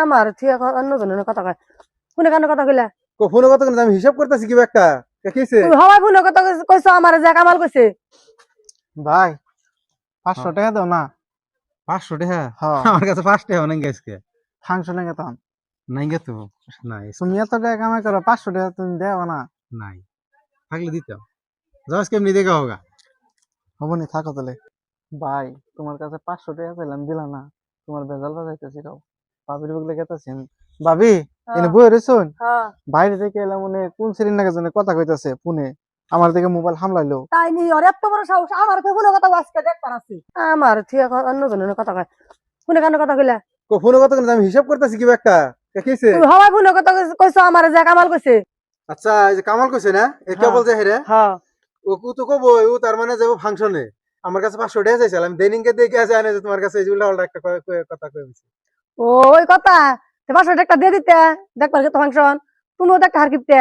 আমার ঠিক অন্য জনের কথা কয় কোনে কানে কথা কইলা ফোনে কত করে আমি হিসাব করতেছি কিবা একটা দেখিছে তুই হওয়াই ফোনে কথা কইছো আমার যে কামাল কইছে ভাই 500 টাকা দাও না 500 টাকা হ্যাঁ আমার কাছে 5 টাকা নাই গাইছে ফাংশনে গেতাম নাই গে তো নাই তুমি এত টাকা কামাই করো 500 টাকা তুমি দেও না নাই থাকলে দিতাম যাস কেমনি দেখা হোগা হবনি থাকো তাহলে ভাই তোমার কাছে 500 টাকা চাইলাম দিলা না তোমার বেজাল বাজাইতেছি রাও ভাবির বগলে গেতাছি আমি ভাবি এনে বই রইছুন হ্যাঁ বাইরে থেকে এলাম মনে কোন শ্রেণীর নাকি জানে কথা কইতাছে ফোনে আমার দিকে মোবাইল হামলাইলো তাই নি ওর এত বড় সাহস আমার তো ফোনে কথা আজকে দেখবার আছে আমার ঠিক অন্য জনের কথা কয় কোনে কানে কথা কইলা ফোনে কত করে আমি হিসাব করতেছি কিবা একটা দেখিছে তুই হওয়াই ফোনে কথা কইছো আমার যে কামাল কইছে আচ্ছা এই যে কামাল কইছে না এ কেবল যে হেরে হ্যাঁ ও কু তো কব ও তার মানে যাবো ফাংশনে আমার কাছে 500 টাকা চাইছিল আমি দেনিংকে দেখে আছে আনে যে তোমার কাছে এই উল্টা পাল্টা একটা কথা কইছি ওই কথা 500 টাকা দিয়ে দিতে দেখবার তো ফাংশন তুমিও দেখ হার কিপতে